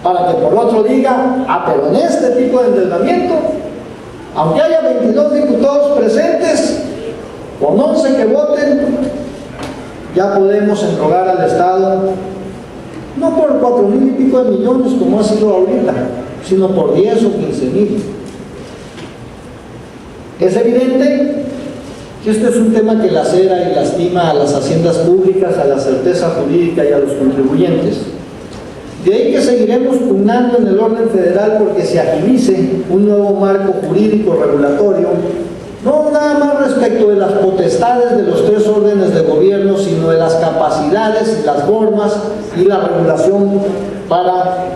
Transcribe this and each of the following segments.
para que por otro diga, pero en este tipo de endeudamiento, aunque haya 22 diputados presentes, con 11 que voten, ya podemos enrogar al Estado, no por 4,000 y pico de millones como ha sido ahorita, sino por 10 o 15,000. Es evidente que este es un tema que lacera y lastima a las haciendas públicas, a la certeza jurídica y a los contribuyentes. De ahí que seguiremos pugnando en el orden federal porque se agilice un nuevo marco jurídico regulatorio, no nada más respecto de las potestades de los 3 órdenes de gobierno, sino de las capacidades, las formas y la regulación para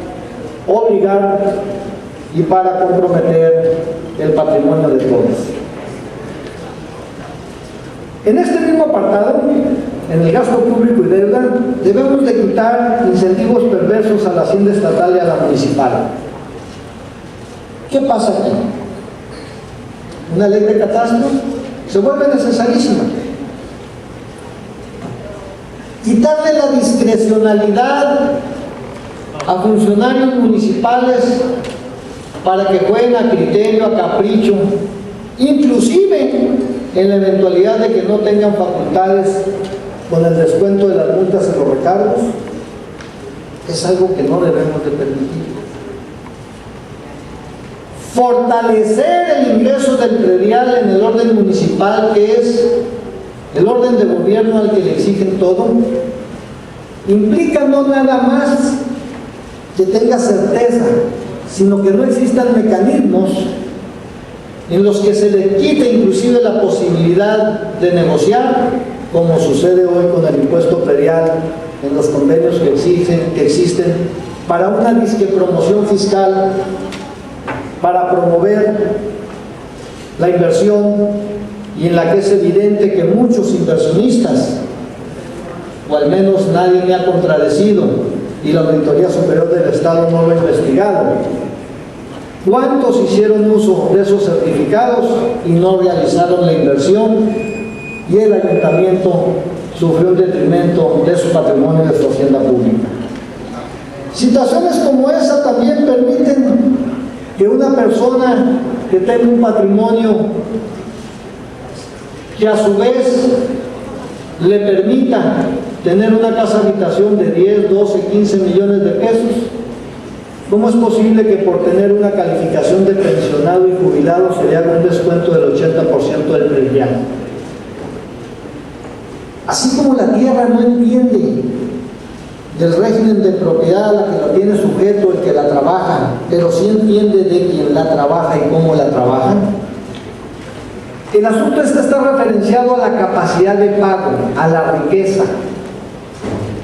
obligar y para comprometer el patrimonio de todos. En este mismo apartado, en el gasto público y deuda, debemos de quitar incentivos perversos a la hacienda estatal y a la municipal. ¿Qué pasa aquí? Una ley de catastro se vuelve necesarísima. Quitarle la discrecionalidad a funcionarios municipales para que jueguen a criterio, a capricho, inclusive en la eventualidad de que no tengan facultades con el descuento de las multas y los recargos, es algo que no debemos de permitir. Fortalecer el ingreso del predial en el orden municipal, que es el orden de gobierno al que le exigen todo, implica no nada más que tenga certeza, sino que no existan mecanismos en los que se le quite inclusive la posibilidad de negociar, como sucede hoy con el impuesto predial en los convenios que existen para una disque promoción fiscal, para promover la inversión, y en la que es evidente que muchos inversionistas, o al menos nadie me ha contradecido, y la Auditoría Superior del Estado no lo ha investigado, ¿cuántos hicieron uso de esos certificados y no realizaron la inversión? Y el ayuntamiento sufrió un detrimento de su patrimonio y de su hacienda pública. Situaciones como esa también permiten que una persona que tenga un patrimonio que a su vez le permita tener una casa habitación de 10, 12, 15 millones de pesos, ¿cómo es posible que por tener una calificación de pensionado y jubilado se le haga un descuento del 80% del predial? Así como la tierra no entiende del régimen de propiedad a la que la tiene sujeto el que la trabaja, pero sí entiende de quien la trabaja y cómo la trabaja, el asunto está referenciado a la capacidad de pago, a la riqueza,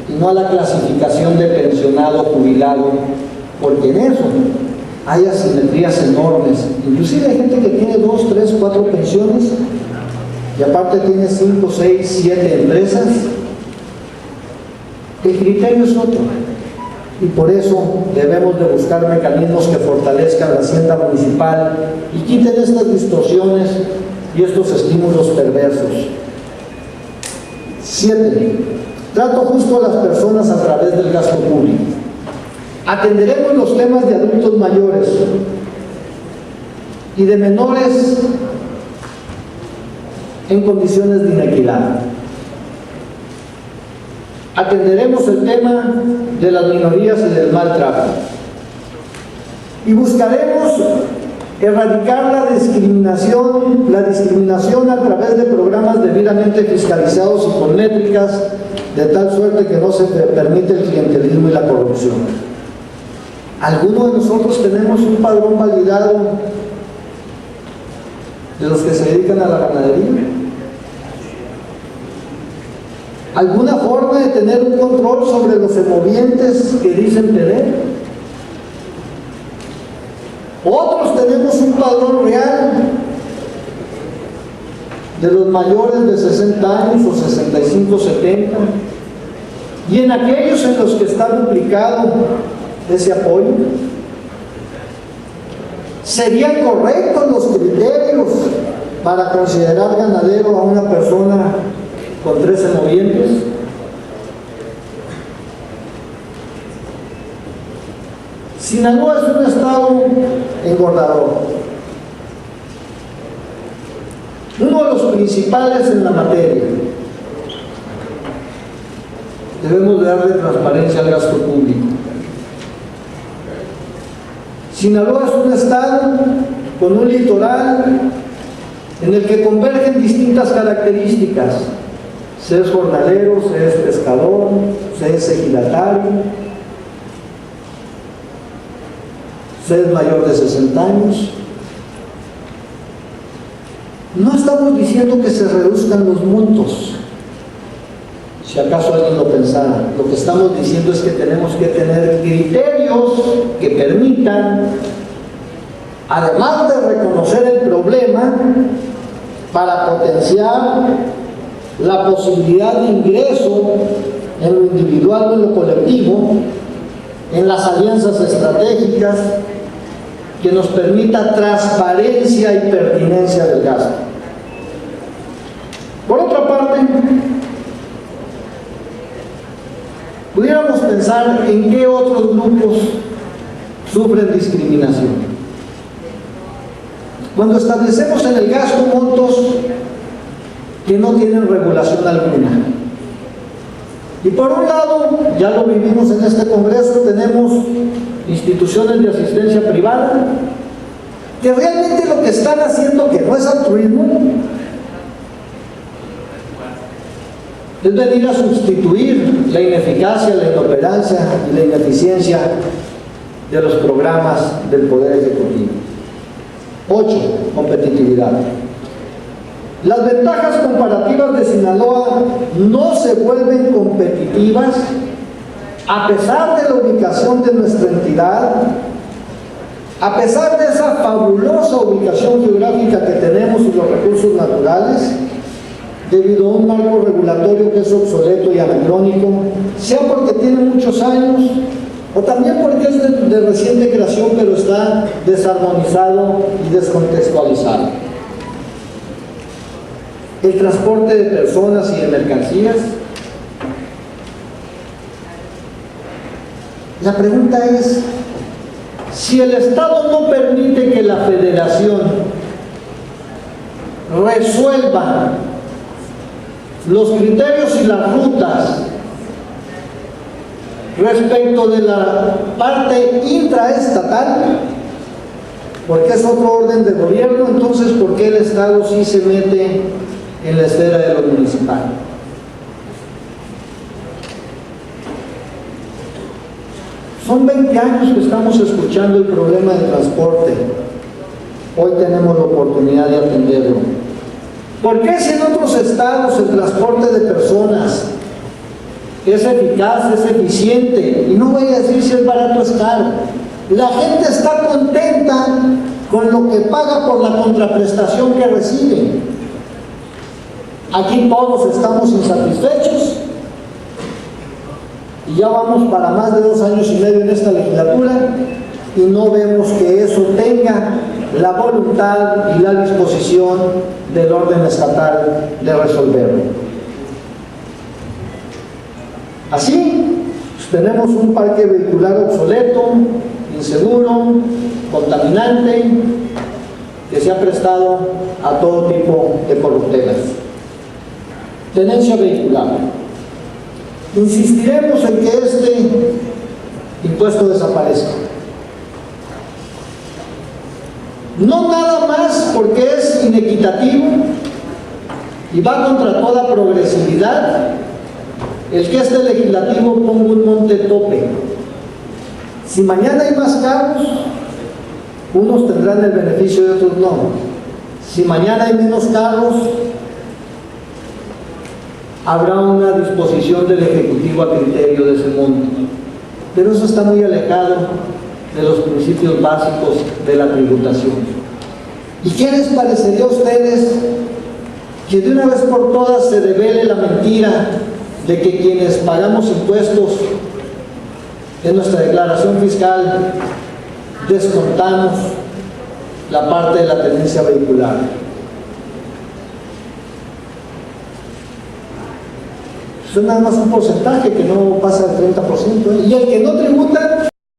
y no a la clasificación de pensionado jubilado, porque en eso hay asimetrías enormes. Inclusive hay gente que tiene 2, 3, 4 pensiones y aparte tiene 5, 6, 7 empresas. El criterio es otro, y por eso debemos de buscar mecanismos que fortalezcan la hacienda municipal y quiten estas distorsiones y estos estímulos perversos. 7. Trato justo a las personas a través del gasto público. Atenderemos los temas de adultos mayores y de menores en condiciones de inequidad. Atenderemos el tema de las minorías y del maltrato. Y buscaremos erradicar la discriminación a través de programas debidamente fiscalizados y con métricas, de tal suerte que no se permite el clientelismo y la corrupción. ¿Alguno de nosotros tenemos un padrón validado de los que se dedican a la ganadería? ¿Alguna forma de tener un control sobre los semovientes que dicen tener? Otros tenemos un padrón real de los mayores de 60 años o 65, 70, y en aquellos en los que está duplicado ese apoyo. ¿Serían correctos los criterios para considerar ganadero a una persona con 3 semovientes? Sinaloa es un estado engordador, uno de los principales en la materia. Debemos de darle transparencia al gasto público. Sinaloa es un estado con un litoral en el que convergen distintas características. Se es jornalero, se es pescador, se es ejidatario, se es mayor de 60 años. No estamos diciendo que se reduzcan los montos, si acaso alguien lo pensara. Lo que estamos diciendo es que tenemos que tener criterios que permitan, además de reconocer el problema, para potenciar la posibilidad de ingreso en lo individual o en lo colectivo, en las alianzas estratégicas, que nos permita transparencia y pertinencia del gasto. Por otra parte, pudiéramos pensar en qué otros grupos sufren discriminación. Cuando establecemos en el gasto montos que no tienen regulación alguna. Y por un lado, ya lo vivimos en este Congreso, tenemos instituciones de asistencia privada que realmente lo que están haciendo, que no es altruismo, es venir a sustituir la ineficacia, la inoperancia y la ineficiencia de los programas del Poder Ejecutivo. 8. Competitividad. Las ventajas comparativas de Sinaloa no se vuelven competitivas a pesar de la ubicación de nuestra entidad, a pesar de esa fabulosa ubicación geográfica que tenemos y los recursos naturales, debido a un marco regulatorio que es obsoleto y anacrónico, sea porque tiene muchos años o también porque es de reciente creación, pero está desarmonizado y descontextualizado. El transporte de personas y de mercancías. La pregunta es, si el Estado no permite que la Federación resuelva los criterios y las rutas respecto de la parte intraestatal, porque es otro orden de gobierno, entonces ¿por qué el Estado sí se mete en la esfera de lo municipal? Son 20 años que estamos escuchando el problema del transporte. Hoy tenemos la oportunidad de atenderlo. ¿Por qué si en otros estados el transporte de personas es eficaz, es eficiente? Y no voy a decir si es barato o es caro. La gente está contenta con lo que paga por la contraprestación que recibe. Aquí todos estamos insatisfechos y ya vamos para más de 2 años y medio en esta legislatura y no vemos que eso tenga la voluntad y la disposición del orden estatal de resolverlo. Así, pues, tenemos un parque vehicular obsoleto, inseguro, contaminante, que se ha prestado a todo tipo de corruptelas. Tenencia vehicular. Insistiremos en que este impuesto desaparezca. No nada más porque es inequitativo y va contra toda progresividad el que este legislativo ponga un monte tope. Si mañana hay más carros, unos tendrán el beneficio y otros no. Si mañana hay menos carros, habrá una disposición del Ejecutivo a criterio de ese monto. Pero eso está muy alejado de los principios básicos de la tributación. ¿Y qué les parecería a ustedes que de una vez por todas se revele la mentira de que quienes pagamos impuestos en nuestra declaración fiscal descontamos la parte de la tenencia vehicular? Es nada más un porcentaje que no pasa del 30%, y el que no tributa